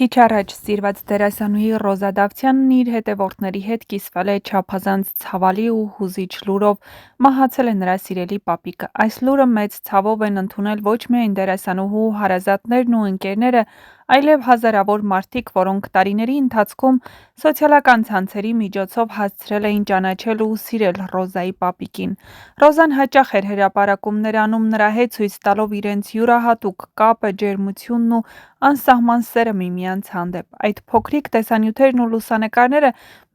Քիչ առաջ սիրված դերասանուհի Ռոզա Դավթյանն իր հետևորդների հետ կիսվել է չափազանց ցավալի ու հուզիչ լուրով. մահացել է նրա սիրելի պապիկը։ Այս լուրը մեծ ցավով են ընդունել ոչ միայն դերասանուհու հարազատներն ու ընկերները, այլև հազարավոր մարդիկ, որոնք տարիների ընթացքում սոցիալական ցանցերի միջոցով հասցրել էին ճանաչել ու սիրել Ռոզայի պապիկին։ Ռոզան հաճախ էր հրապարակումներ անում նրա հետ, ցույց տալով իրենց յուրահատուկ կապը, ջերմությունն ու անսահման սերը միմյանց հանդեպ։ Այդ փոքրիկ տեսանյութերն ու լուսանկարները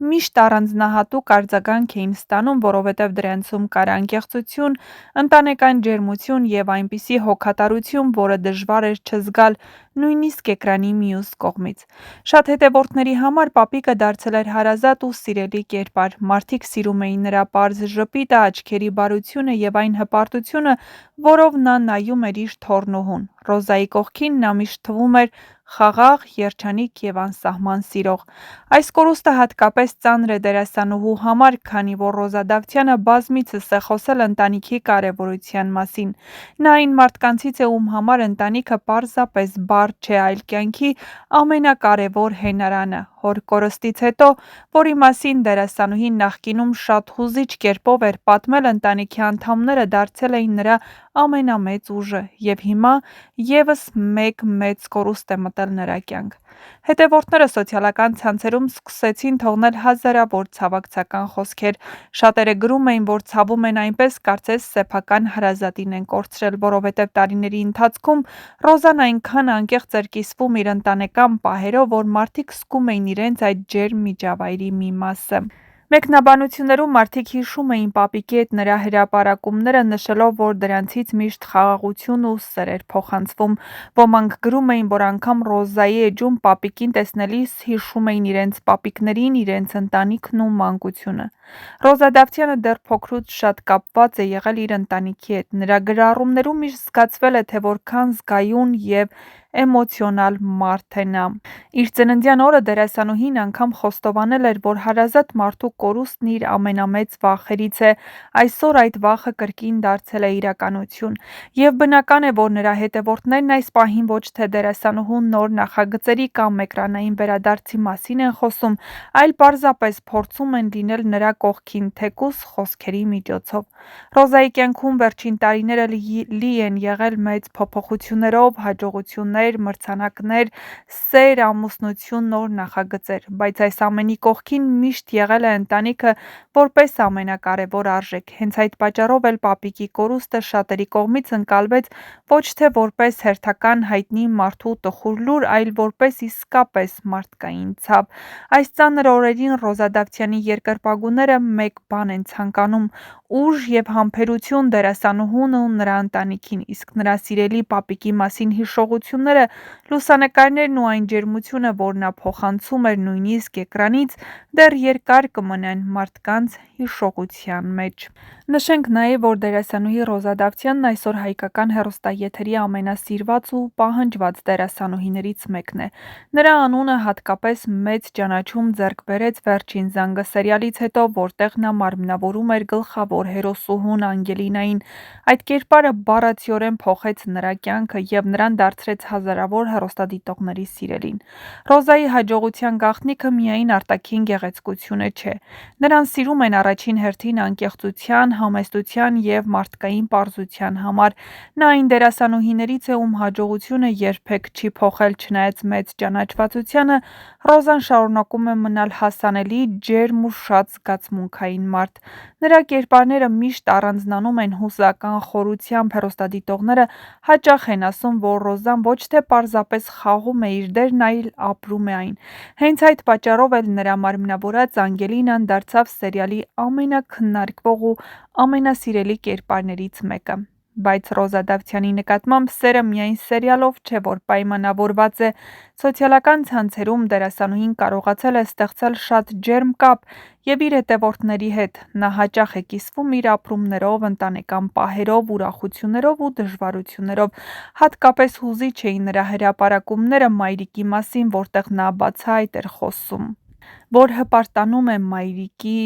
միշտ առանձնահատուկ արձագանք էին ստանում, որովհետև դրանցում կար անկեղծություն, ընտանեկան ջերմություն և այնպիսի հոգատարություն, որը դժվար էր չզգալ նույնիսկ էկրանի մյուս կողմից։ Շատ հետևորդների համար պապիկը դարձել էր հարազատ ու սիրելի կերպար։ Մարդիկ սիրում էին նրա պարզ ժպիտը, աչքերի բարությունը և այն հպարտությունը, որով նա նայում էր իր թոռնուհուն։ Ռոզայի կողքին նա միշտ թվում էր խաղաղ, երջանիկ և անսահման սիրող։ Այս կորուստը հատկապես ծանր է դերասանուհու համար, քանի որ Ռոզա Դավթյանը բազմիցս է խոսել ընտանիքի կարևորության մասին։ Նա այն մարդկանցից է, ում համար ընտանիքը պարզապես բառ չէ, այլ կյանքի ամենակարևոր հենարանը։ Հոր կորստից հետո, որի մասին դերասանուհին նախկինում շատ հուզիչ կերպով էր պատմել, ընտանիքի անդամները դարձել էին նրա ամենամեծ ուժը, և հիմա ևս մեկ մեծ կորուստ է մտել նրա կյանք։ Հետևորդները սոցիալական ցանցերում սկսեցին թողնել հազարավոր ցավակցական խոսքեր։ Շատերը գրում էին, որ ցավում են այնպես, կարծես սեփական հարազատին են կորցրել, որովհետև տարիների ընթացքում Ռոզան այնքան անկեղծ էր կիսվում իր ընտանեկան պահերով, որ մարդիկ զգում էին իրենց այդ ջերմ միջավայրի մի մասը։ Մեկնաբանություններում մարդիկ հիշում էին պապիկի հետ նրա հրապարակումները, նշելով, որ դրանցից միշտ խաղաղություն ու սեր էր փոխանցվում։ Ոմանք գրում էին, որ անգամ Ռոզայի էջում պապիկին տեսնելիս հիշում էին իրենց պապիկներին, իրենց ընտանիքն ու մանկությունը։ Ռոզա Դավթյանը դեռ փոքրուց շատ կապված է եղել իր ընտանիքի հետ։ Նրա գրառումներում միշտ զգացվել է, թե որքան զգայուն և էմոցիոնալ մարդ է նա։ Իր ծննդյան օրը դերասանուհին անգամ խոստովանել էր, որ հարազատ մարդու կորուստն իր ամենամեծ վախերից է։ Այսօր այդ վախը կրկին դարձել է իրականություն։ Եվ բնական է, որ նրա հետևորդներն այս պահին ոչ թե դերասանուհուն նոր նախագծերի կամ էկրանային վերադարձի մասին են խոսում, այլ պարզապես փորձում են լինել նրա կողքին, թեկուզ խոսքերի միջոցով։ Ռոզայի կյանքում վերջին տարիները լի են եղել մեծ փոփոխություններով, հաջողություններ, մրցանակներ, սեր, ամուսնություն, նոր նախագծեր, բայց այս ամենի կողքին միշտ եղել է ընտանիքը որպես ամենակարևոր արժեք։ Հենց այդ պատճառով էլ պապիկի կորուստը շատերի կողմից ընկալվեց ոչ թե որպես հերթական հայտնի մարդու տխուր լուր, այլ որպես իսկապես մարդկային ցավ։ Այս ծանր օրերին Ռոզա Դավթյանի երկրպագուները մեկ բան են ցանկանում՝ ուժ և համբերություն դերասանուհուն ու նրա ընտանիքին, իսկ նրա սիրելի պապիկի մասին հիշողությունները, լուսանկարներն ու այն ջերմությունը, որ նա փոխանցում էր նույնիսկ էկրանից, դեռ երկար կմնան մարդկանց հիշողության մեջ։ Նշենք նաև, որ դերասանուհի Ռոզա Դավթյանն այսօր հայկական հեռուստաեթերի ամենասիրված ու պահանջված դերասանուհիներից մեկն է։ Նրա անունը հատկապես մեծ ճանաչում ձեռք բերեց «Վերջին զանգը» սերիալից հետո, որտեղ նա մարմնավորում էր գլխավոր հերոսուհուն Անգելինային։ Այդ կերպարը բառացիորեն փոխեց նրա կյանքը և նրան դարձրեց հազարավոր հեռուստադիտողների սիրելին։ Ռոզայի հաջողության գաղտնիքը միայն արտաքին գեղեցկությունը չէ։ Նրան սիրում են առաջին հերթին անկեղծության, համեստության և մարդկային պարզության համար։ Նա այն դերասանուհիներից է, ում հաջողությունը երբեք չի փոխել, չնայած մեծ ճանաչվածությանը, Ռոզան շարունակում է մնալ հասանելի, ջերմ ու շատ զգացմունքային մարդ։ Նրա կերպարները միշտ առանձնանում են հուզական խորությամբ, հեռուստադիտողները հաճախ են ասում, որ Ռոզան ոչ թե պարզապես խաղում է իր դերն, այլ ապրում է այն։ Հենց այդ պատճառով էլ նրա մարմնավորած Անգելինան դարձավ սերիալի ամենաքննարկվող ու ամենասիրելի կերպարներից մեկը։ Բայց Ռոզա Դավթյանի նկատմամբ սերը միայն սերիալով չէ, որ պայմանավորված է։ Սոցիալական ցանցերում դերասանուհին կարողացել է ստեղծել շատ ջերմ կապ և իր հետևորդների հետ։ Նա հաճախ է կիսվում իր ապրումներով, ընտանեկան պահերով, ուրախություններով ու դժվարություններով։ Հատկապես հուզիչ էին նրա հրապարակումները մայրիկի մասին, որտեղ նա բացահայտ էր խոսում, որ հպարտանում է մայրիկի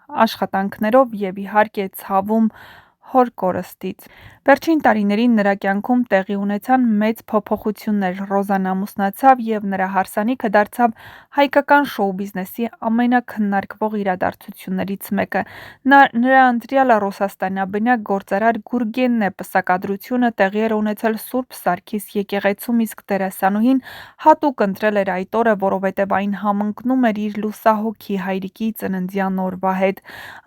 աշխատանքներով և իհարկե ցավում հոր կորստից։ Վերջին տարիներին նրա կյանքում տեղի ունեցան մեծ փոփոխություններ, Ռոզան ամուսնացավ և նրա հարսանիքը դարձավ հայկական շոու բիզնեսի ամենաքննարկվող իրադարձություններից մեկը։ Նրա ընտրյալը ռուսաստանաբնակ գործարար Գուրգեն Նեպսակադրությունը տեղի էր ունեցել Սուրբ Սարգիս եկեղեցում, իսկ դերասանուհին հատուկ ընտրել էր այդ օրը, որովհետև այն համընկնում էր իր լուսահոգի հայրիկի ծննդյան օրվա հետ։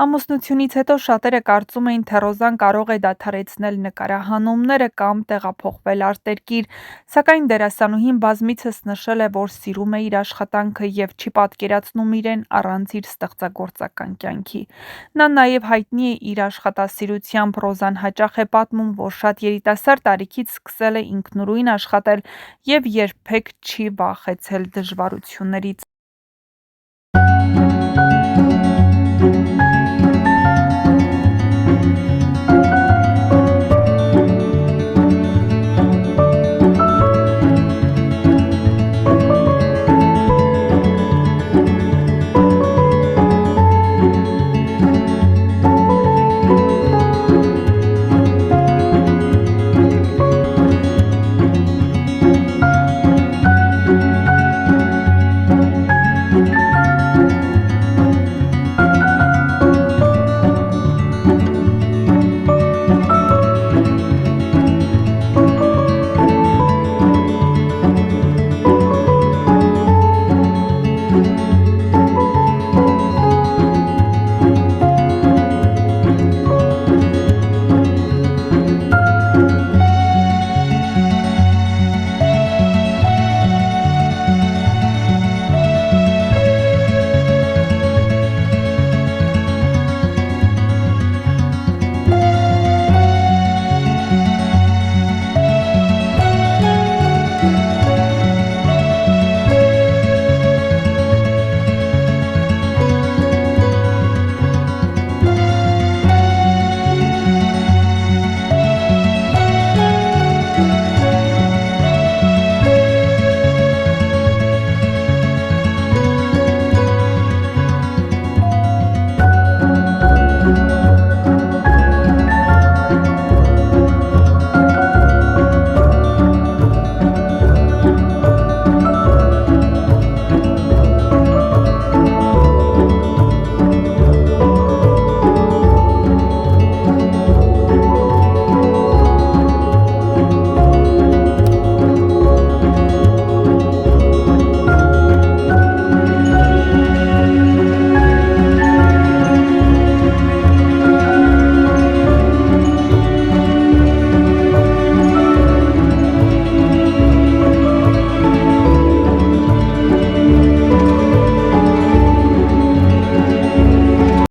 Ամուսնությունից հետո շատերը կարծում էին, թե Ռոզան կարող է դադարեցնել նկարահանումները կամ տեղափոխվել արտերկիր, սակայն դերասանուհին բազմիցս նշել է, որ սիրում է իր աշխատանքը և չի պատկերացնում իրեն առանց իր ստեղծագործական կյանքի։ Նա նաև հայտնի է իր աշխատասիրությամբ։ Ռոզան հաճախ է պատմում, որ շատ երիտասարդ տարիքից սկսել է ինքնուրույն աշխատել և երբեք չի վախեցել դժվարություններից։